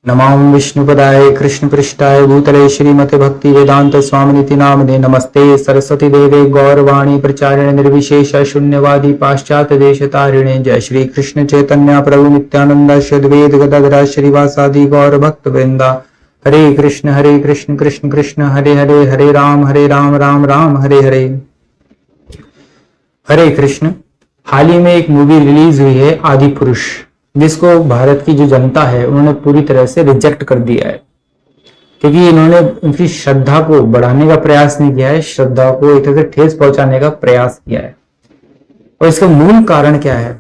नमामि विष्णुपदाय कृष्णपृष्ठाय भूतले श्रीमते भक्ति वेदांत स्वामिनिति नामने। नमस्ते सरस्वती देवे गौरवाणी प्रचारिणे निर्विशेष शून्यवादी पाश्चात्य देश तारिणे। जय श्री कृष्ण चैतन्य प्रभु नित्यानंद श्री अद्वैत गदाधर श्रीवासादि गौर भक्त वृंदा। हरे कृष्ण कृष्ण कृष्ण हरे हरे, हरे राम राम राम हरे हरे। हरे कृष्ण। हाल ही में एक मूवी रिलीज हुई है आदि पुरुष, जिसको भारत की जो जनता है उन्होंने पूरी तरह से रिजेक्ट कर दिया है, क्योंकि इन्होंने उनकी श्रद्धा को बढ़ाने का प्रयास नहीं किया है, श्रद्धा को एक तरह से ठेस पहुंचाने का प्रयास किया है। और इसका मूल कारण क्या है?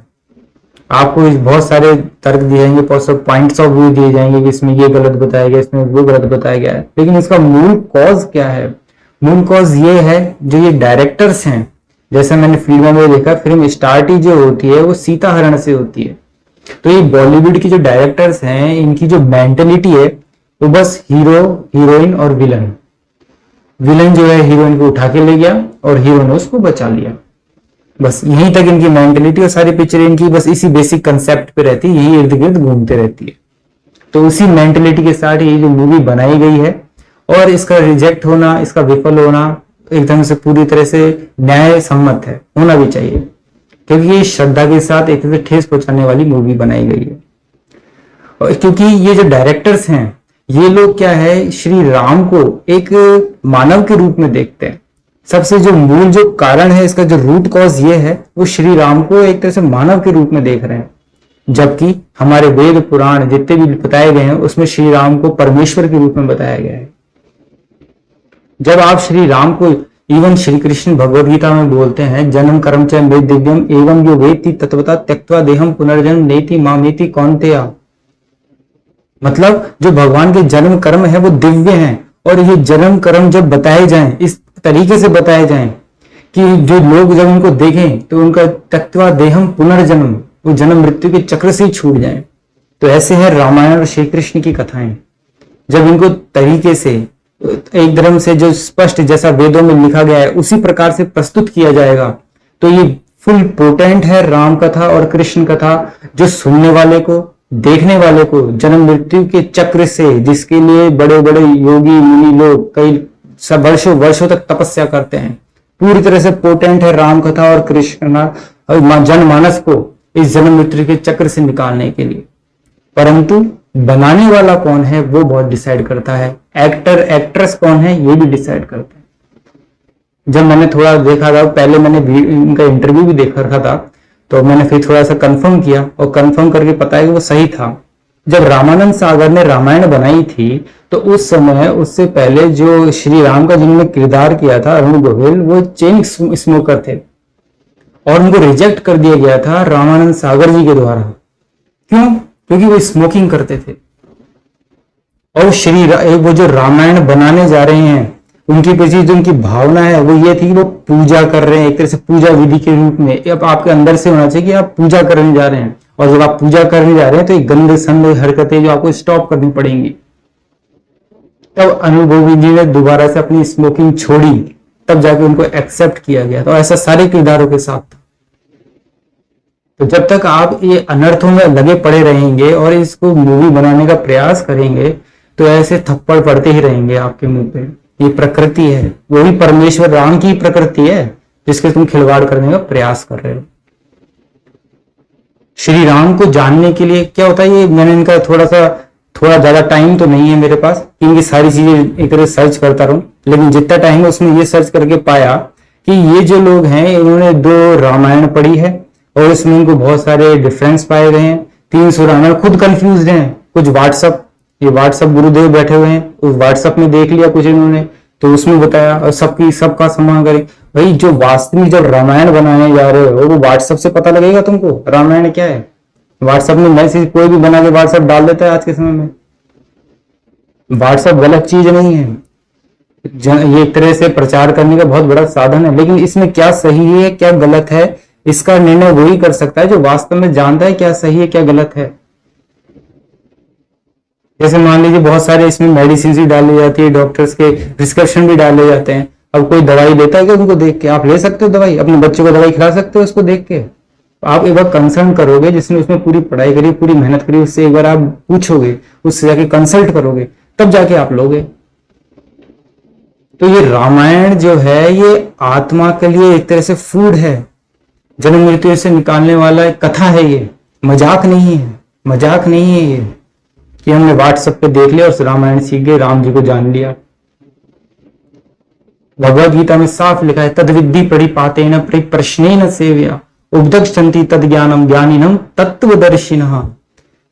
आपको बहुत सारे तर्क दिए जाएंगे, पॉइंट्स ऑफ व्यू दिए जाएंगे कि इसमें ये गलत बताया गया, इसमें वो गलत बताया गया है, लेकिन इसका मूल कॉज क्या है? मूल कॉज ये है, जो ये डायरेक्टर्स हैं, जैसे मैंने फिल्मों में देखा, फिल्म स्टार्ट ही जो होती है वो सीता हरण से होती है। तो ये बॉलीवुड की जो डायरेक्टर्स हैं, इनकी जो मेंटेलिटी है वो बस हीरो हीरोइन और विलन जो है हीरोइन को उठा के ले गया और हीरो ने उसको बचा लिया। बस यहीं तक इनकी मेंटेलिटी और सारी पिक्चर इनकी बस इसी बेसिक कंसेप्ट पे रहती है, यही इर्द गिर्द घूमते रहती है। तो उसी मेंटेलिटी के साथ ये जो मूवी बनाई गई है और इसका रिजेक्ट होना, इसका विफल होना एकदम से पूरी तरह से न्याय सम्मत है, होना भी चाहिए, क्योंकि ये श्रद्धा के साथ एक तरह से ठेस पहुंचाने वाली मूवी बनाई गई है। और क्योंकि ये जो डायरेक्टर्स हैं, ये लोग क्या है, श्री राम को एक मानव के रूप में देखते हैं। सबसे जो मूल जो कारण है, इसका जो रूट कॉज ये है, वो श्री राम को एक तरह से मानव के रूप में देख रहे हैं, जबकि हमारे वेद पुराण जितने भी बताए गए हैं उसमें श्री राम को परमेश्वर के रूप में बताया गया है। जब आप श्री राम को इवन श्री कृष्ण भगवद गीता में बोलते हैं, जन्म कर्म च मे दिव्यम एवं यो वेत्ति तत्वता त्यक्त्वा देहम पुनर्जन्म नेति मामेति कौन्तेय। मतलब जो भगवान के जन्म कर्म है वो दिव्य हैं, और ये जन्म कर्म जब बताए जाएं, इस तरीके से बताए जाएं कि जो लोग जब उनको देखें तो उनका त्यक्त्वा देहम पुनर्जन्म, वो जन्म मृत्यु के चक्र से ही छूट जाए। तो ऐसे है रामायण और श्री कृष्ण की कथाएं। जब इनको तरीके से एक धर्म से जो स्पष्ट जैसा वेदों में लिखा गया है उसी प्रकार से प्रस्तुत किया जाएगा, तो ये फुल पोटेंट है राम कथा और कृष्ण कथा, जो सुनने वाले को, देखने वाले को जन्म मृत्यु के चक्र से, जिसके लिए बड़े बड़े योगी मुनि लोग कई सब वर्षों तक तपस्या करते हैं, पूरी तरह से पोटेंट है राम कथा और कृष्ण जनमानस को इस जन्म मृत्यु के चक्र से निकालने के लिए। परंतु बनाने वाला कौन है वो बहुत डिसाइड करता है, एक्टर एक्ट्रेस कौन है ये भी डिसाइड करता है। जब मैंने थोड़ा देखा था, पहले मैंने इनका इंटरव्यू भी देख रखा था, तो मैंने फिर थोड़ा सा कंफर्म किया और कंफर्म करके पता है कि वो सही था। जब रामानंद सागर ने रामायण बनाई थी तो उस समय, उससे पहले जो श्री राम का जिन्होंने किरदार किया था अरुण गोविल, वो चेन स्मोकर थे और उनको रिजेक्ट कर दिया गया था रामानंद सागर जी के द्वारा। क्यों? क्योंकि वो स्मोकिंग करते थे। और वो जो रामायण बनाने जा रहे हैं, उनकी पीछे जो उनकी भावना है वो ये थी कि वो पूजा कर रहे हैं, एक तरह से पूजा विधि के रूप में। अब आपके अंदर से होना चाहिए कि आप पूजा करने जा रहे हैं, और जब आप पूजा करने जा रहे हैं तो एक गंदे संदे हरकतें जो आपको स्टॉप करनी पड़ेंगी। तब अनुभवी जी ने दोबारा से अपनी स्मोकिंग छोड़ी, तब जाके उनको एक्सेप्ट किया गया। तो ऐसा सारे किरदारों के साथ था। तो जब तक आप ये अनर्थों में लगे पड़े रहेंगे और इसको मूवी बनाने का प्रयास करेंगे, तो ऐसे थप्पड़ पड़ते ही रहेंगे आपके मुंह पे। ये प्रकृति है, वो भी परमेश्वर राम की प्रकृति है जिसके तुम खिलवाड़ करने का प्रयास कर रहे हो। श्री राम को जानने के लिए क्या होता है, ये मैंने इनका थोड़ा ज्यादा टाइम तो नहीं है मेरे पास, इनकी सारी चीजें एक तरह सर्च करता रहूं, लेकिन जितना टाइम है उसमें ये सर्च करके पाया कि ये जो लोग हैं इन्होंने 2 रामायण पढ़ी है और इसमें इनको बहुत सारे डिफरेंस पाए गए हैं। 300 रामायण, खुद कंफ्यूज हैं। कुछ व्हाट्सएप गुरुदेव बैठे हुए हैं, उस व्हाट्सएप में देख लिया कुछ इन्होंने, तो उसमें बताया, और सबका सम्मान करें। भाई जो वास्तव में जब रामायण बनाने जा रहे हो वो व्हाट्सएप से पता लगेगा तुमको रामायण क्या है। व्हाट्सएप में मैसेज कोई भी बना के व्हाट्सएप डाल देता है आज के समय में। व्हाट्सएप गलत चीज नहीं है, ये एक तरह से प्रचार करने का बहुत बड़ा साधन है, लेकिन इसमें क्या सही है क्या गलत है इसका निर्णय वही कर सकता है जो वास्तव में जानता है क्या सही है क्या गलत है। जैसे मान लीजिए बहुत सारे इसमें मेडिसिन भी डाली जाती है, डॉक्टर्स के प्रिस्क्रिप्शन भी डाले जाते हैं। अब कोई दवाई लेता है क्या उनको देख के? आप ले सकते हो दवाई, अपने बच्चे को दवाई खिला सकते हो उसको देख के? आप एक बार कंसल्ट करोगे, जिसने उसमें पूरी पढ़ाई करी, पूरी मेहनत करी, उससे एक बार आप पूछोगे, उससे जाके कंसल्ट करोगे, तब जाके आप लोगे। तो ये रामायण जो है ये आत्मा के लिए एक तरह से फूड है, जन्म मृत्यु से निकालने वाला एक कथा है। ये मजाक नहीं है, मजाक नहीं है ये कि हमने व्हाट्सएप पे देख लिया और रामायण सीख गए, राम जी को जान लिया। भगवद गीता में साफ लिखा है, तद विद्धि परिपातेन परिप्रश्नेन सेव्या उपदक्षन्ति तद ज्ञानम ज्ञानिनम तत्वदर्शिनः।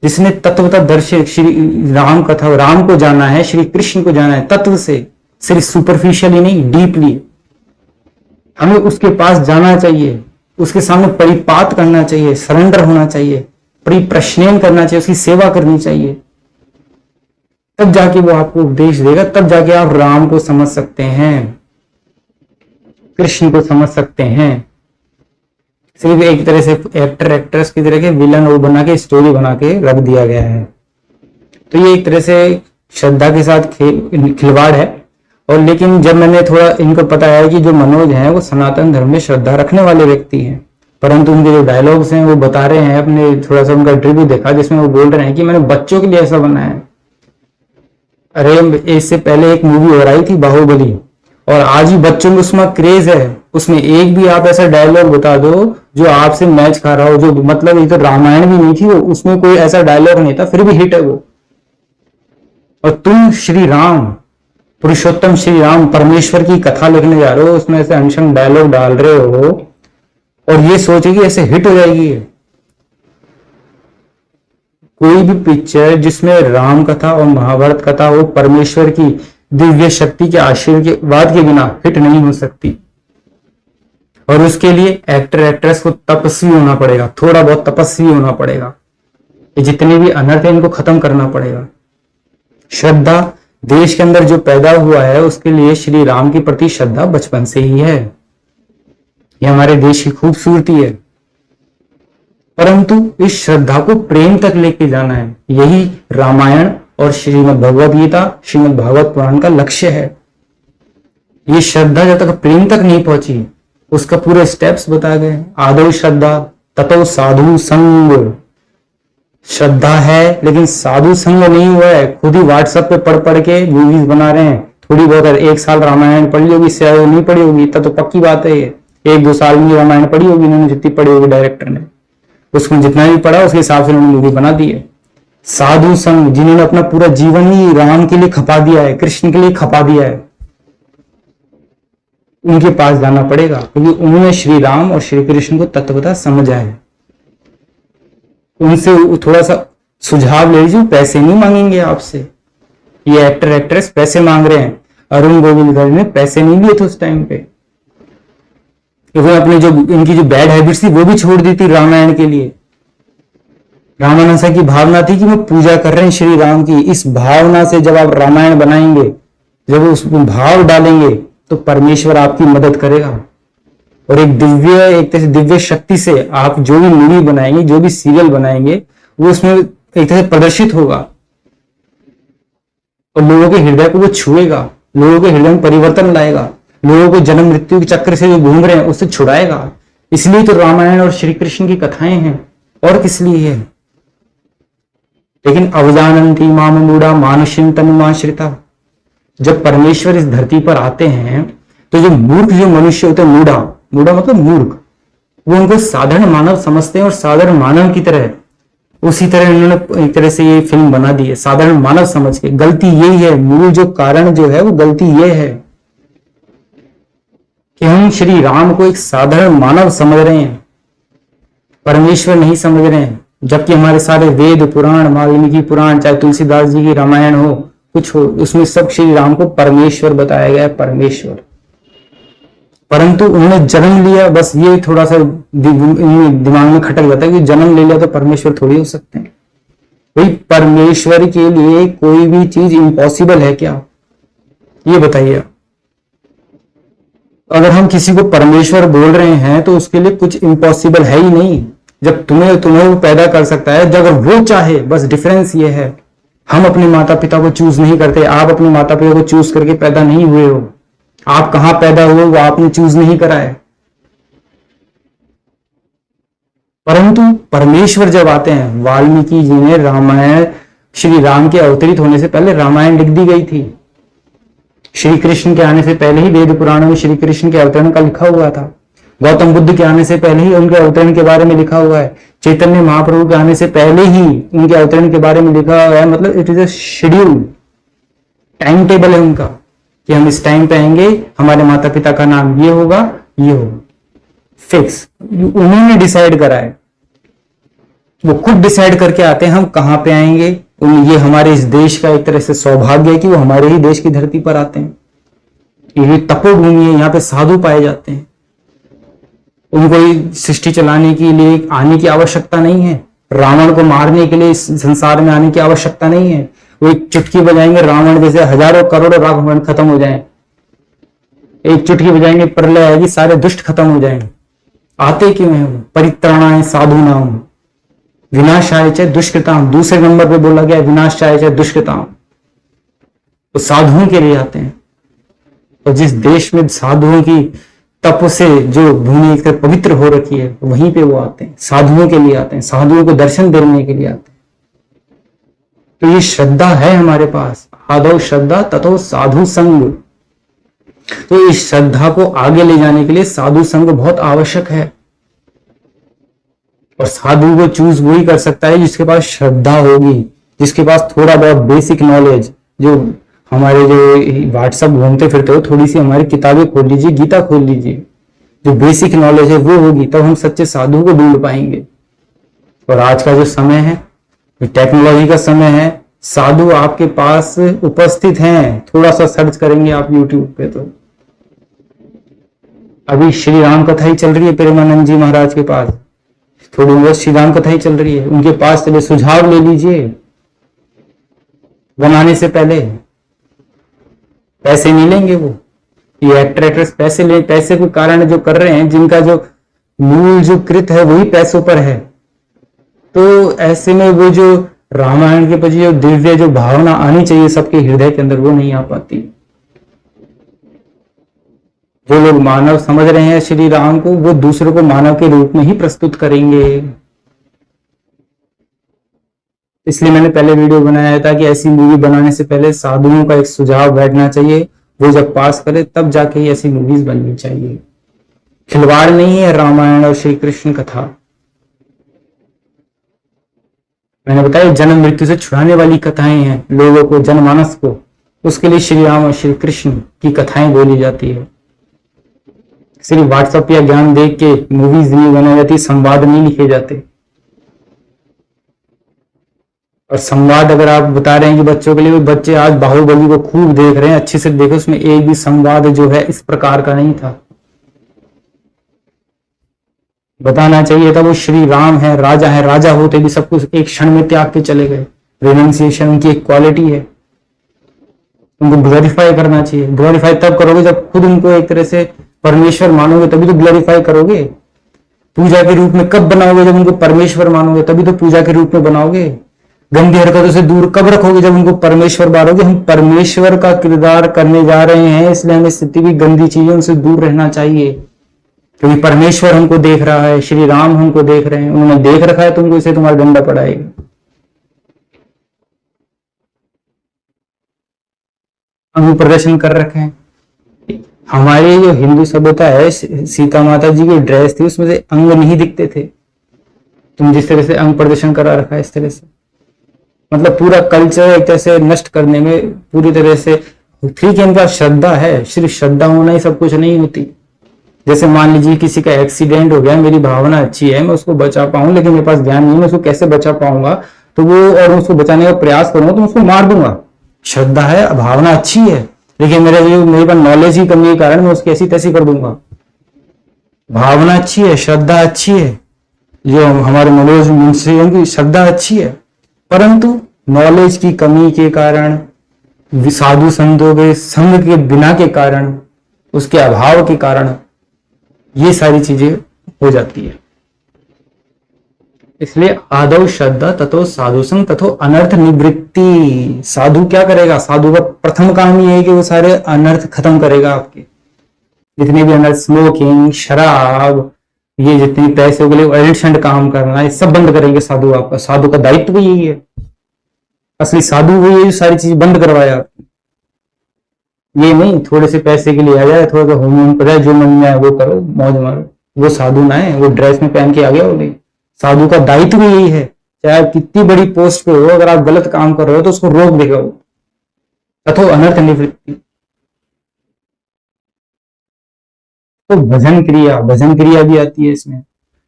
जिसने तत्वता दर्शन, श्री राम कथा, राम को जाना है, श्री कृष्ण को जाना है तत्व से, सिर्फ सुपरफिशियली नहीं, डीपली। हमें उसके पास जाना चाहिए, उसके सामने परिपात करना चाहिए, सरेंडर होना चाहिए, परिप्रश्नेन करना चाहिए, उसकी सेवा करनी चाहिए। तब जाके वो आपको उपदेश देगा, तब जाके आप राम को समझ सकते हैं, कृष्ण को समझ सकते हैं। सिर्फ एक तरह से एक्टर एक्ट्रेस की तरह के विलन वो बना के, स्टोरी बना के रख दिया गया है। तो ये एक तरह से श्रद्धा के साथ खिलवाड़ है। और लेकिन जब मैंने थोड़ा इनको पता है कि जो मनोज हैं वो सनातन धर्म में श्रद्धा रखने वाले व्यक्ति हैं, परंतु उनके जो डायलॉग्स हैं वो बता रहे हैं, अपने थोड़ा सा उनका इंटरव्यू देखा जिसमें वो बोल रहे हैं कि मैंने बच्चों के लिए ऐसा बनाया है। अरे इससे पहले एक मूवी और आई थी बाहुबली, और आज भी बच्चों में उसमें क्रेज है। उसमें एक भी आप ऐसा डायलॉग बता दो जो आपसे मैच खा रहा हो, जो मतलब ये तो रामायण भी नहीं थी वो, उसमें कोई ऐसा डायलॉग नहीं था, फिर भी हिट है वो। और तुम श्री राम, पुरुषोत्तम श्री राम, परमेश्वर की कथा लिखने जा रहे हो, उसमें ऐसे अनशन डायलॉग डाल रहे हो और ये सोचे कि ऐसे हिट हो जाएगी। कोई भी पिक्चर जिसमें राम कथा और महाभारत कथा हो, परमेश्वर की दिव्य शक्ति के आशीर्वाद के बिना हिट नहीं हो सकती। और उसके लिए एक्टर एक्ट्रेस को तपस्वी होना पड़ेगा, थोड़ा बहुत तपस्वी होना पड़ेगा। ये जितने भी अनर्थ है इनको खत्म करना पड़ेगा। श्रद्धा देश के अंदर जो पैदा हुआ है उसके लिए श्री राम के प्रति श्रद्धा बचपन से ही है। ये हमारे देश की खूबसूरती है, परंतु इस श्रद्धा को प्रेम तक लेके जाना है। यही रामायण और श्रीमद् भगवद गीता, श्रीमद् भागवत पुराण का लक्ष्य है। ये श्रद्धा जब तक प्रेम तक नहीं पहुंची, उसका पूरे स्टेप्स बताए गए। आदौ श्रद्धा ततो साधु संग। श्रद्धा है लेकिन साधु संग नहीं हुआ है, खुद ही व्हाट्सएप पे पढ़ पढ़ के मूवीज बना रहे हैं। थोड़ी बहुत एक साल रामायण पढ़ी होगी, इससे ज्यादा नहीं पढ़ी होगी, इतना तो पक्की बात है। ये 1-2 साल में रामायण पढ़ी होगी इन्होंने, जितनी पढ़ी होगी डायरेक्टर ने, उसको जितना भी पढ़ा उसके हिसाब से उन्होंने मूवी बना दी है। साधु संग, जिन्होंने अपना पूरा जीवन ही राम के लिए खपा दिया है, कृष्ण के लिए खपा दिया है, उनके पास जाना पड़ेगा, क्योंकि उन्होंने श्री राम और श्री कृष्ण को तत्वतः समझा है। उनसे थोड़ा सा सुझाव ले लीजिए, पैसे नहीं मांगेंगे आपसे। ये एक्टर एक्ट्रेस पैसे मांग रहे हैं, अरुण गोविंदगढ़ ने पैसे नहीं लिए थे उस टाइम पे, क्योंकि अपने जो इनकी जो बैड हैबिट्स थी वो भी छोड़ दी थी रामायण के लिए। रामानंसा की भावना थी कि वो पूजा कर रहे हैं श्री राम की। इस भावना से जब आप रामायण बनाएंगे, जब उसमें भाव डालेंगे, तो परमेश्वर आपकी मदद करेगा। और एक तरह से दिव्य शक्ति से आप जो भी मूवी बनाएंगे, जो भी सीरियल बनाएंगे, वो उसमें एक तरह से प्रदर्शित होगा और लोगों के हृदय को वो छुएगा, लोगों के हृदय में परिवर्तन लाएगा, लोगों को जन्म मृत्यु के चक्र से जो घूम रहे हैं उससे छुड़ाएगा। इसलिए तो रामायण और श्री कृष्ण की कथाएं हैं, और किस लिए है। लेकिन अवजानन्ति माम मूढ़ा मानुषिं तनुमाश्रिता, जब परमेश्वर इस धरती पर आते हैं तो जो मूर्ख जो मनुष्य होते हैं, मूढ़ा मतलब मूर्ख, वो उनको साधारण मानव समझते हैं और साधारण मानव की तरह, उसी तरह उन्होंने एक तरह से ये फिल्म बना दी है, साधारण मानव समझ के। गलती यही है, मूल जो कारण जो है वो गलती ये है कि हम श्री राम को एक साधारण मानव समझ रहे हैं, परमेश्वर नहीं समझ रहे हैं। जबकि हमारे सारे वेद पुराण, वाल्मीकि पुराण, चाहे तुलसीदास जी की रामायण हो, कुछ हो, उसमें सब श्री राम को परमेश्वर बताया गया है, परमेश्वर। परंतु उन्होंने जन्म लिया, बस ये थोड़ा सा दिमाग में खटक जाता है कि जन्म ले लिया तो परमेश्वर थोड़ी हो सकते हैं। भाई परमेश्वर के लिए कोई भी चीज इम्पॉसिबल है क्या, ये बताइए। अगर हम किसी को परमेश्वर बोल रहे हैं तो उसके लिए कुछ इम्पॉसिबल है ही नहीं। जब तुम्हें वो पैदा कर सकता है, जब अगर वो चाहे, बस डिफरेंस ये है, हम अपने माता पिता को चूज नहीं करते, आप अपने माता पिता को चूज करके पैदा नहीं हुए हो। आप कहां पैदा हुए वो आपने चूज नहीं करा है। परंतु परमेश्वर जब आते हैं, वाल्मीकि जी ने रामायण, श्री राम के अवतरित होने से पहले रामायण लिख दी गई थी। श्री कृष्ण के आने से पहले ही वेद पुराणों में श्री कृष्ण के अवतरण का लिखा हुआ था। गौतम बुद्ध के आने से पहले ही उनके अवतरण के बारे में लिखा हुआ है। चैतन्य महाप्रभु के आने से पहले ही उनके अवतरण के बारे में लिखा हुआ है। मतलब it is a schedule, time table है उनका कि हम इस टाइम पे आएंगे, हमारे माता पिता का नाम ये होगा, ये होगा, फिक्स उन्होंने डिसाइड करा है। वो खुद डिसाइड करके आते हैं हम कहां पे आएंगे। ये हमारे इस देश का एक तरह से सौभाग्य है कि वो हमारे ही देश की धरती पर आते हैं। ये तपोभूमि है, यहाँ पे साधु पाए जाते हैं। उनको सृष्टि चलाने के लिए आने की आवश्यकता नहीं है, रावण को मारने के लिए इस संसार में आने की आवश्यकता नहीं है। वो एक चुटकी बजाएंगे, रावण जैसे हजारों करोड़ों रावण खत्म हो जाएं। एक चुटकी बजाएंगे, प्रलय आएगी, सारे दुष्ट खत्म हो जाएंगे। आते क्यों है वो? परित्राणाय साधु नाम विनाशाय च दुष्कृताम। दूसरे नंबर पे बोला गया विनाशाय च दुष्कृताम, तो साधुओं के लिए आते हैं। और जिस देश में साधुओं की तप से जो भूमि एक पवित्र हो रखी है, वहीं पे वो आते हैं, साधुओं के लिए आते हैं, साधुओं को दर्शन देने के लिए आते हैं। तो ये श्रद्धा है हमारे पास, आदौ श्रद्धा ततो साधु संग। तो इस श्रद्धा को आगे ले जाने के लिए साधु संग बहुत आवश्यक है। और साधु को चूज वही कर सकता है जिसके पास श्रद्धा होगी, जिसके पास थोड़ा बहुत बेसिक नॉलेज। जो हमारे जो व्हाट्सएप घूमते फिरते हो, थोड़ी सी हमारी किताबें खोल लीजिए, गीता खोल लीजिए, जो बेसिक नॉलेज है वो होगी, तब हम सच्चे साधु को ढूंढ पाएंगे। और आज का जो समय है, टेक्नोलॉजी का समय है, साधु आपके पास उपस्थित हैं। थोड़ा सा सर्च करेंगे आप यूट्यूब पे तो अभी श्री राम कथा ही चल रही है प्रेमानंद जी महाराज के पास, थोड़ी बहुत श्री राम कथा ही चल रही है उनके पास। चले सुझाव ले लीजिए बनाने से पहले। पैसे नहीं लेंगे वो, ये एक्टर एक्ट्रेस पैसे के कारण जो कर रहे हैं, जिनका जो मूल जो कृत है वही पैसों पर है। तो ऐसे में वो जो रामायण के प्रति जो दिव्य जो भावना आनी चाहिए सबके हृदय के अंदर, वो नहीं आ पाती। जो लोग मानव समझ रहे हैं श्री राम को, वो दूसरों को मानव के रूप में ही प्रस्तुत करेंगे। इसलिए मैंने पहले वीडियो बनाया था कि ऐसी मूवी बनाने से पहले साधुओं का एक सुझाव बैठना चाहिए, वो जब पास करे तब जाके ही ऐसी मूवीज बननी चाहिए। खिलवाड़ नहीं है रामायण और श्री कृष्ण कथा। मैंने बताया जन्म मृत्यु से छुड़ाने वाली कथाएं हैं लोगों को, जनमानस को, उसके लिए श्री राम और श्री कृष्ण की कथाएं बोली जाती है। सिर्फ व्हाट्सएप या ज्ञान देख के मूवीज नहीं बनाई जाती, संवाद नहीं लिखे जाते। और संवाद अगर आप बता रहे हैं कि बच्चों के लिए, बच्चे आज बाहुबली को खूब देख रहे हैं, अच्छे से देखो, उसमें एक भी संवाद जो है इस प्रकार का नहीं था। बताना चाहिए था वो श्री राम है, राजा होते भी सब कुछ एक क्षण में त्याग के चले गए। रिनंसिएशन उनकी एक क्वालिटी है, उनको ग्लोरीफाई करना चाहिए। ग्लोरीफाई तब करोगे जब खुद उनको एक तरह से परमेश्वर मानोगे, तभी तो ग्लोरीफाई करोगे। पूजा के रूप में कब बनाओगे? जब उनको परमेश्वर मानोगे, तभी तो पूजा के रूप में बनाओगे। गंदी हरकतों से दूर कब रखोगे? जब उनको परमेश्वर मानोगे। हम परमेश्वर का किरदार करने जा रहे हैं, इसलिए हमें जितनी भी गंदी चीजों से दूर रहना चाहिए, क्योंकि परमेश्वर हमको देख रहा है, श्री राम हमको देख रहे हैं। उन्होंने देख रखा है, तुमको इसे तुम्हारा डंडा पड़ाएगा। अंग प्रदर्शन कर रखे हैं। हमारी जो हिंदू सभ्यता है, सीता माता जी की ड्रेस थी, उसमें से अंग नहीं दिखते थे। तुम जिस तरह से अंग प्रदर्शन करा रखा है, इस तरह से मतलब पूरा कल्चर एक तरह से नष्ट करने में पूरी तरह से। ठीक है, इनका श्रद्धा है, सिर्फ श्रद्धा होना ही सब कुछ नहीं होती। जैसे मान लीजिए किसी का एक्सीडेंट हो गया, मेरी भावना अच्छी है, मैं उसको बचा पाऊं, लेकिन मेरे पास ज्ञान नहीं, मैं उसको कैसे बचा पाऊंगा, तो वो और उसको बचाने का प्रयास करूंगा तो उसको मार दूंगा। श्रद्धा है, भावना अच्छी है, लेकिन मेरे पास नॉलेज की कमी के कारण मैं उसकी ऐसी तैसी कर दूंगा। भावना अच्छी है, श्रद्धा अच्छी है, जो हमारे मनोज मुंशी की श्रद्धा अच्छी है, परंतु नॉलेज की कमी के कारण, साधु संतों के संग के बिना के कारण, उसके अभाव के कारण ये सारी चीजें हो जाती है। इसलिए आदौ श्रद्धा ततो साधु संग तथो अनर्थ निवृत्ति। साधु क्या करेगा? साधु का प्रथम काम ये है कि वो सारे अनर्थ खत्म करेगा। आपके जितने भी अनर्थ, स्मोकिंग, शराब, ये जितने पैसे के लिए एडिशंट काम करना, ये सब बंद करेंगे साधु। आपका साधु का दायित्व भी यही है, असली साधु वही है जो सारी चीज बंद करवाया। ये नहीं थोड़े से पैसे के लिए आ जाए, थोड़ा सा होम पता है, जो मन में आए वो करो, मौज मारो, वो साधु ना है, वो ड्रेस में पहन के आ गया। बोले साधु का दायित्व भी यही है, चाहे आप कितनी बड़ी पोस्ट पे हो, अगर आप गलत काम कर रहे हो तो उसको रोक देगा वो, अथो अनर्थ निवृत्ति। तो भजन क्रिया भी आती है इसमें।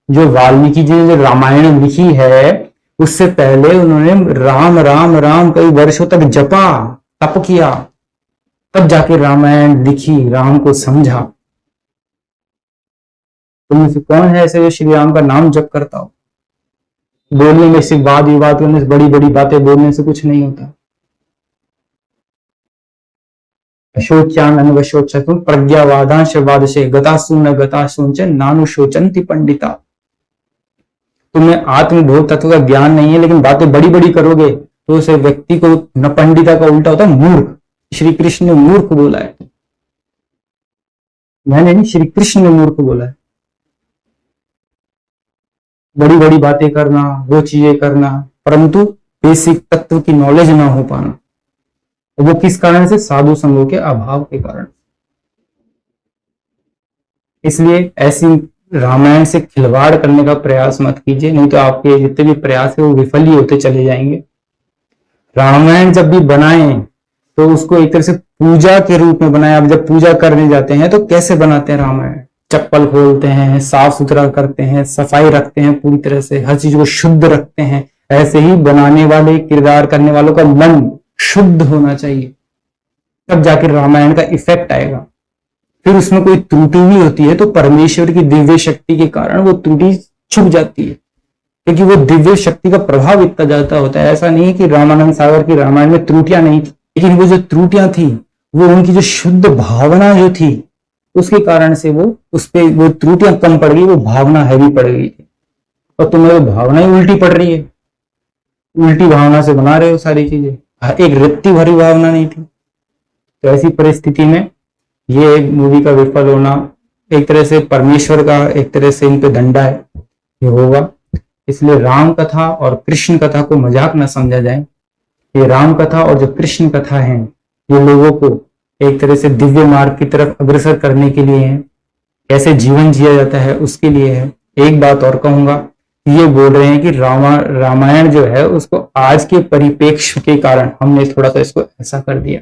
जो वाल्मीकि जी ने जो रामायण लिखी है, उससे पहले उन्होंने राम राम राम कई वर्षों तक जपा, तप किया, तब जाके रामायण लिखी, राम को समझा। तुम से कौन है ऐसे जो श्री राम का नाम जप करता हो? बोलने में से, वाद विवाद करने से, बड़ी बड़ी बातें बोलने से कुछ नहीं होता। अशोच्यान अनवशोचतुम प्रज्ञावादांश वादशे गतासून गतासूंच नानुशोचंति पंडिता। तुम्हें आत्मबोध तत्व का ज्ञान नहीं है, लेकिन बातें बड़ी बड़ी करोगे तो उस व्यक्ति को, न पंडिता का उल्टा होता है मूर्ख। श्री कृष्ण ने मूर्ख बोला है, मैंने नहीं, श्री कृष्ण ने मूर्ख बोला है। बड़ी बड़ी बातें करना, वो चीजें करना, परंतु बेसिक तत्व की नॉलेज ना हो पाना, वो किस कारण से? साधु संगों के अभाव के कारण। इसलिए ऐसी रामायण से खिलवाड़ करने का प्रयास मत कीजिए, नहीं तो आपके जितने भी प्रयास है वो विफल ही होते चले जाएंगे। रामायण जब भी बनाएं तो उसको एक तरह से पूजा के रूप में बनाएं। आप जब पूजा करने जाते हैं तो कैसे बनाते हैं रामायण? चप्पल खोलते हैं, साफ सुथरा करते हैं, सफाई रखते हैं, पूरी तरह से हर चीज को शुद्ध रखते हैं। ऐसे ही बनाने वाले, किरदार करने वालों का मन शुद्ध होना चाहिए, तब जाकर रामायण का इफेक्ट आएगा। फिर उसमें कोई त्रुटि भी होती है तो परमेश्वर की दिव्य शक्ति के कारण वो त्रुटि छुप जाती है, क्योंकि वो दिव्य शक्ति का प्रभाव इतना ज्यादा होता है। ऐसा नहीं है कि रामानंद सागर की रामायण में त्रुटियां नहीं थी, लेकिन वो जो त्रुटियां थी वो उनकी जो शुद्ध भावना जो थी उसके कारण से वो उस पे वो त्रुटियां कम पड़ गई, वो भावना हैवी पड़ गई थी। और तुम्हें वो भावना ही उल्टी पड़ रही है, उल्टी भावना से बना रहे हो सारी चीजें, एक रत्ती भरी भावना नहीं थी। तो ऐसी परिस्थिति में ये मूवी का विफल होना एक तरह से परमेश्वर का एक तरह से इन पे दंडा है, ये होगा। इसलिए राम कथा और कृष्ण कथा को मजाक न समझा जाए। ये राम कथा और जो कृष्ण कथा है ये लोगों को एक तरह से दिव्य मार्ग की तरफ अग्रसर करने के लिए है, कैसे जीवन जिया जाता है उसके लिए है। एक बात और कहूंगा, ये बोल रहे हैं कि रामायण जो है उसको आज के परिप्रेक्ष्य के कारण हमने थोड़ा सा इसको ऐसा कर दिया।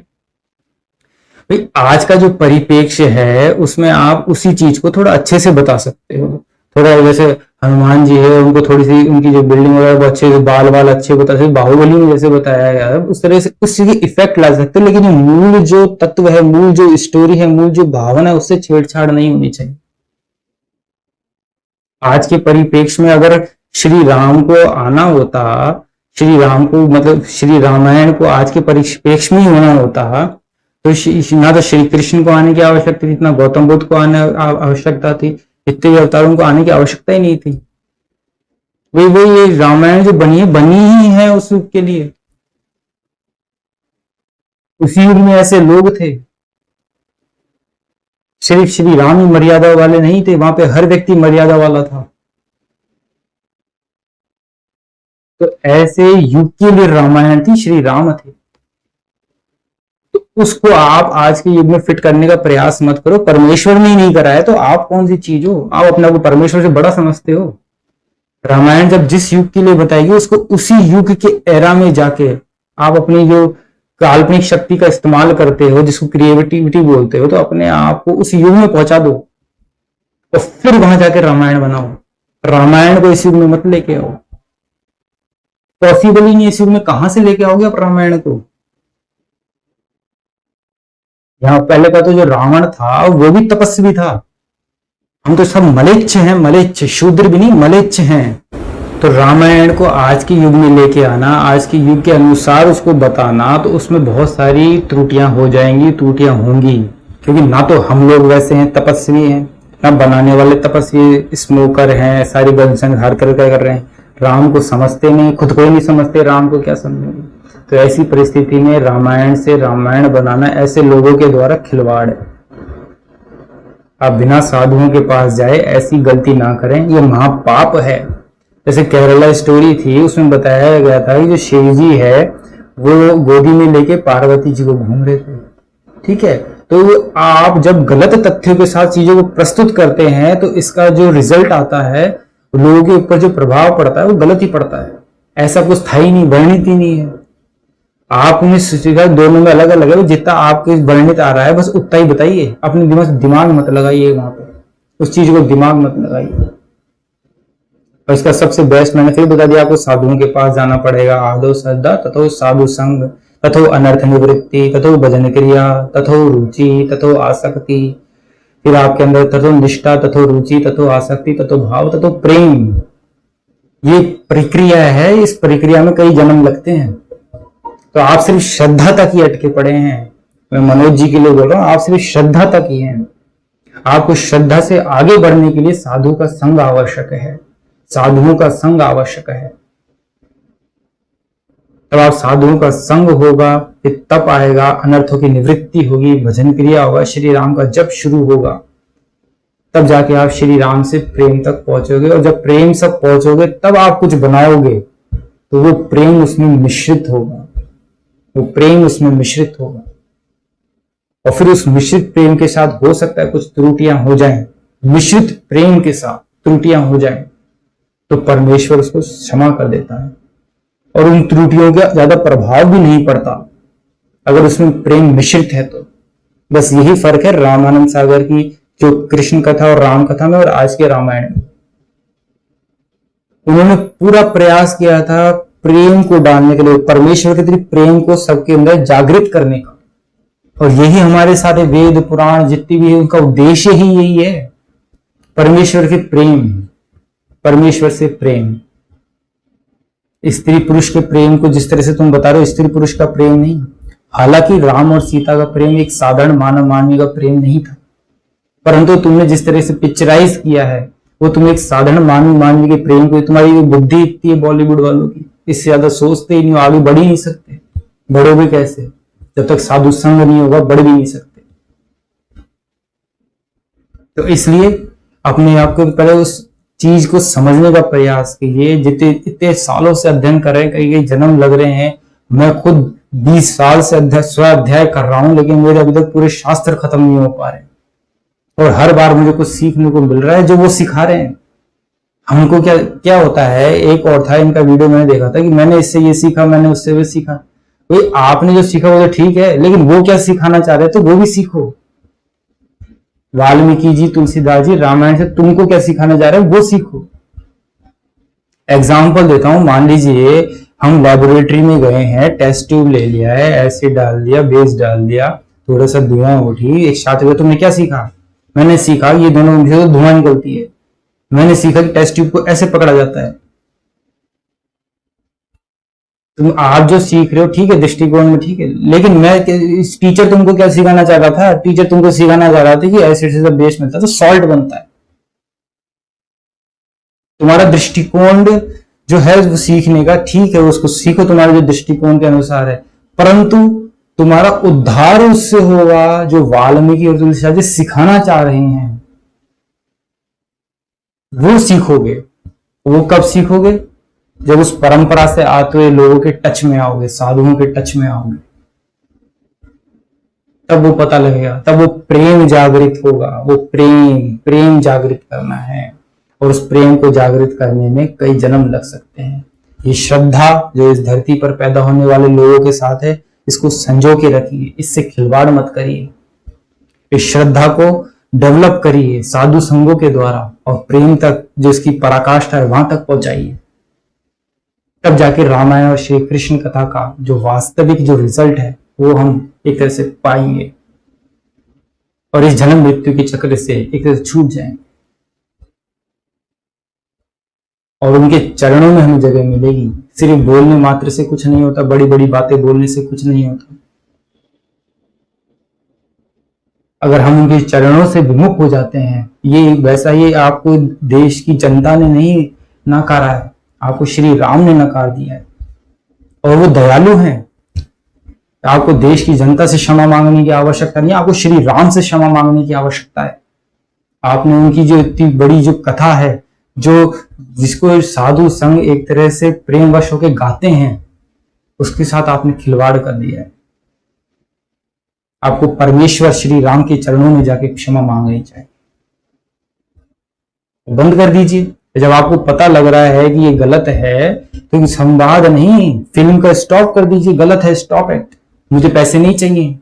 भाई आज का जो परिप्रेक्ष्य है उसमें आप उसी चीज को थोड़ा अच्छे से बता सकते हो। थोड़ा जैसे हनुमान जी है, उनको थोड़ी सी उनकी जो बिल्डिंग वगैरह वो अच्छे से, बाल बाल अच्छे बता सकते, बाहुबली में जैसे बताया गया है उस तरह से उस चीज की इफेक्ट ला सकते हो। लेकिन मूल जो तत्व है, मूल जो स्टोरी है, मूल जो भावना है, उससे छेड़छाड़ नहीं होनी चाहिए। आज के परिप्रेक्ष्य में अगर श्री राम को आना होता, श्री राम को मतलब श्री रामायण को आज के परिप्रेक्ष्य में ही होना होता तो ना तो श्री कृष्ण को आने की आवश्यकता थी, इतना गौतम बुद्ध को आने आवश्यकता थी, इतने अवतारों को आने की आवश्यकता ही नहीं थी। वही ये रामायण जो बनी ही है उस युग के लिए। उसी युग में ऐसे लोग थे, सिर्फ श्री राम ही मर्यादा वाले नहीं थे, वहां पे हर व्यक्ति मर्यादा वाला था। तो ऐसे युग के लिए रामायण थी, श्री राम थे। तो उसको आप आज के युग में फिट करने का प्रयास मत करो। परमेश्वर ने ही नहीं करा है तो आप कौन सी चीज हो? आप अपने को परमेश्वर से बड़ा समझते हो? रामायण जब जिस युग के लिए बताएगी उसको उसी युग के एरा में जाके आप अपनी जो काल्पनिक शक्ति का इस्तेमाल करते हो, जिसको क्रिएटिविटी बोलते हो, तो अपने आप को उस युग में पहुंचा दो और फिर वहां जाके रामायण बनाओ। रामायण को इस युग में मत लेके आओ, पॉसिबल ही नहीं। इस युग में कहां से लेके आओगे आप रामायण को? यहाँ पहले का तो जो रावण था वो भी तपस्वी था। हम तो सब मलेच्छ हैं, मलेच्छ, शूद्र भी नहीं, मलेच्छ हैं। तो रामायण को आज के युग में लेके आना, आज के युग के अनुसार उसको बताना, तो उसमें बहुत सारी त्रुटियां हो जाएंगी, त्रुटियां होंगी। क्योंकि ना तो हम लोग वैसे हैं, तपस्वी हैं, ना बनाने वाले तपस्वी स्मोकर हैं, सारी गंदगी हर तरह का कर रहे हैं। राम को समझते नहीं, खुद को ही नहीं समझते, राम को क्या समझेंगे? तो ऐसी परिस्थिति में रामायण से रामायण बनाना ऐसे लोगों के द्वारा खिलवाड़ है। आप बिना साधुओं के पास जाए, ऐसी गलती ना करें, ये महापाप है। जैसे केरला स्टोरी थी, उसमें बताया गया था कि जो शिव जी है वो गोदी में लेके पार्वती जी को घूम रहे थे। ठीक है, तो आप जब गलत तथ्यों के साथ चीजों को प्रस्तुत करते हैं तो इसका जो रिजल्ट आता है, लोगों के ऊपर जो प्रभाव पड़ता है वो गलत ही पड़ता है। ऐसा कुछ था ही नहीं, वर्णित ही नहीं है। आपने सोचा दोनों में अलग अलग है, जितना आपके वर्णित आ रहा है बस उतना ही बताइए, अपने दिमाग मत लगाइए वहां पे, उस चीज को दिमाग मत लगाइए। और इसका सबसे बेस्ट मैंने फिर बता दिया, आपको साधुओं के पास जाना पड़ेगा। आदो श्रद्धा तथो साधु संग तथो अनर्थ निवृत्ति तथो भजन क्रिया तथो रुचि तथो आसक्ति। फिर आपके अंदर तथो निष्ठा तथो रुचि तथो आसक्ति तथो भाव तथो प्रेम। ये प्रक्रिया है, इस प्रक्रिया में कई जन्म लगते हैं। तो आप सिर्फ श्रद्धा तक ही अटके पड़े हैं। मैं मनोज जी के लिए बोल रहा हूं, आप सिर्फ श्रद्धा तक ही हैं। आपको श्रद्धा से आगे बढ़ने के लिए साधु का संग आवश्यक है, साधुओं का संग आवश्यक है। तब आप साधुओं का संग होगा, फिर तप आएगा, अनर्थों की निवृत्ति होगी, भजन क्रिया होगा, श्री राम का जप शुरू होगा, तब जाके आप श्री राम से प्रेम तक पहुंचोगे। और जब प्रेम तक पहुंचोगे तब आप कुछ बनाओगे तो वो प्रेम उसमें मिश्रित होगा, वो प्रेम उसमें मिश्रित होगा। और फिर उस मिश्रित प्रेम के साथ हो सकता है कुछ त्रुटियां हो जाएं, मिश्रित प्रेम के साथ त्रुटियां हो जाएं तो परमेश्वर उसको क्षमा कर देता है और उन त्रुटियों का ज्यादा प्रभाव भी नहीं पड़ता अगर उसमें प्रेम मिश्रित है तो। बस यही फर्क है रामानंद सागर की जो कृष्ण कथा और राम कथा में और आज के रामायण में। उन्होंने पूरा प्रयास किया था प्रेम को डालने के लिए, परमेश्वर के प्रति प्रेम को सबके अंदर जागृत करने का। और यही हमारे सारे वेद पुराण जितनी भी है उनका उद्देश्य ही यही है, परमेश्वर के प्रेम, परमेश्वर से प्रेम। स्त्री पुरुष के प्रेम को जिस तरह से तुम बता रहे हो, स्त्री पुरुष का प्रेम नहीं। हालांकि राम और सीता का प्रेम एक साधारण मानव मानवी का प्रेम नहीं था, परंतु तुमने जिस तरह से पिक्चराइज किया है वो तुम एक साधारण मानवी मानवी के प्रेम को, तुम्हारी बुद्धि इतनी है बॉलीवुड वालों की, इससे ज्यादा सोचते ही नहीं, आगे बढ़ ही नहीं सकते। बढ़ोगे कैसे? जब तक साधु संग नहीं होगा बढ़ भी नहीं सकते। तो इसलिए अपने आप को पहले उस चीज को समझने का प्रयास कीजिए। जितने इतने सालों से अध्ययन कर रहे हैं, कई कई जन्म लग रहे हैं, मैं खुद 20 साल से स्वाध्याय कर रहा हूं, लेकिन मेरे अभी तक पूरे शास्त्र खत्म नहीं हो पा रहे। और हर बार मुझे कुछ सीखने को मिल रहा है जो वो सिखा रहे हैं। हमको क्या क्या होता है, एक और था इनका वीडियो मैंने देखा था कि मैंने इससे ये सीखा, मैंने उससे वो सीखा। भाई आपने जो सीखा वो तो ठीक है, लेकिन वो क्या सिखाना चाह रहे तो वो भी सीखो। वाल्मीकि जी, तुलसीदास जी रामायण से तुमको क्या सिखाना चाह रहे हैं वो सीखो। एग्जाम्पल देता हूं, मान लीजिए हम लेबोरेटरी में गए हैं, टेस्ट ट्यूब ले लिया है, एसिड डाल दिया, बेस डाल दिया, थोड़ा सा धुआं उठी, एक छात्र तुमने क्या सीखा? मैंने सीखा ये दोनों में से धुआं निकलती है। मैंने सीखा कि टेस्ट ट्यूब को ऐसे पकड़ा जाता है। तुम आप जो सीख रहे हो ठीक है, दृष्टिकोण में ठीक है, लेकिन मैं टीचर तुमको क्या सिखाना चाह रहा था? टीचर तुमको सिखाना चाह रहा था कि एसिड से जब बेस मिलता है तो सॉल्ट बनता है। तुम्हारा दृष्टिकोण जो है वो सीखने का ठीक है, उसको सीखो तुम्हारे जो दृष्टिकोण के अनुसार है, परंतु तुम्हारा उद्धार उससे होगा जो वाल्मीकि और तुलसीदास जी सिखाना चाह रहे हैं वो सीखोगे। वो कब सीखोगे? जब उस परंपरा से आते हुए लोगों के टच में आओगे, साधुओं के टच में आओगे, तब वो पता लगेगा, तब वो प्रेम जागृत होगा। वो प्रेम जागृत करना है, और उस प्रेम को जागृत करने में कई जन्म लग सकते हैं। ये श्रद्धा जो इस धरती पर पैदा होने वाले लोगों के साथ है, इसको संजो के रखिए, इससे खिलवाड़ मत करिए। इस श्रद्धा को डेवलप करिए साधु संगों के द्वारा, और प्रेम तक जो इसकी पराकाष्ठा है वहां तक पहुंचाइए। तब जाके रामायण और श्री कृष्ण कथा का जो वास्तविक जो रिजल्ट है वो हम एक तरह से पाएंगे, और इस जन्म मृत्यु के चक्र से एक तरह से छूट जाएंगे, और उनके चरणों में हमें जगह मिलेगी। सिर्फ बोलने मात्र से कुछ नहीं होता, बड़ी बड़ी बातें बोलने से कुछ नहीं होता। अगर हम उनके चरणों से विमुख हो जाते हैं, ये वैसा ये आपको देश की जनता ने नहीं नकारा है, आपको श्री राम ने नकार दिया है, और वो दयालु हैं। आपको देश की जनता से क्षमा मांगने की आवश्यकता नहीं है, आपको श्री राम से क्षमा मांगने की आवश्यकता है। आपने उनकी जो इतनी बड़ी जो कथा है, जो जिसको साधु संग एक तरह से प्रेमवश होके गाते हैं, उसके साथ आपने खिलवाड़ कर दिया है। आपको परमेश्वर श्री राम के चरणों में जाके क्षमा मांगनी चाहिए। बंद कर दीजिए। जब आपको पता लग रहा है कि ये गलत है तो संवाद नहीं, फिल्म का स्टॉप कर दीजिए। गलत है, स्टॉप इट, मुझे पैसे नहीं चाहिए।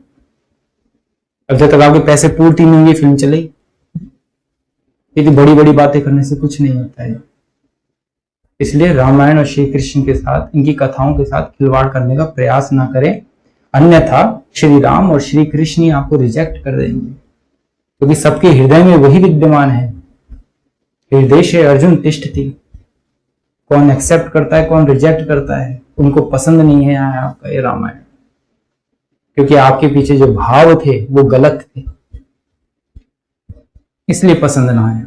अब जब तक आपके पैसे पूर्ति नहीं होंगे फिल्म चलेगी। ये बड़ी बड़ी बातें करने से कुछ नहीं होता है। इसलिए रामायण और श्री कृष्ण के साथ, इनकी कथाओं के साथ खिलवाड़ करने का प्रयास ना करें, अन्यथा श्री राम और श्री कृष्ण ही आपको रिजेक्ट कर देंगे, क्योंकि सबके हृदय में वही विद्यमान है। हृदय से अर्जुन तिष्ठति। कौन एक्सेप्ट करता है, कौन रिजेक्ट करता है, उनको पसंद नहीं है आपका ये रामायण, क्योंकि आपके पीछे जो भाव थे वो गलत थे, इसलिए पसंद ना आया।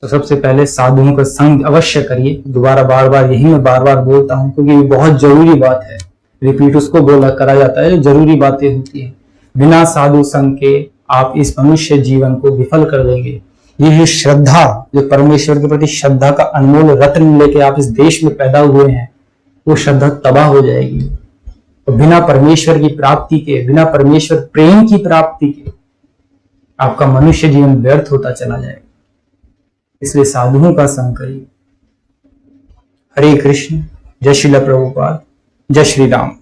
तो सबसे पहले साधुओं का संग अवश्य करिए। दोबारा बार बार यही मैं बार बार बोलता हूं, क्योंकि ये बहुत जरूरी बात है। रिपीट उसको बोला करा जाता है जो जरूरी बातें होती है। बिना साधु संग के आप इस मनुष्य जीवन को विफल कर देंगे। ये जो श्रद्धा, जो परमेश्वर के प्रति श्रद्धा का अनमोल रत्न लेके आप इस देश में पैदा हुए हैं, वो श्रद्धा तबाह हो जाएगी। तो बिना परमेश्वर की प्राप्ति के, बिना परमेश्वर प्रेम की प्राप्ति के आपका मनुष्य जीवन व्यर्थ होता चला जाएगा। इसलिए साधुओं का संग करिए। हरे कृष्ण। जय श्रील प्रभुपाद। जय श्री राम।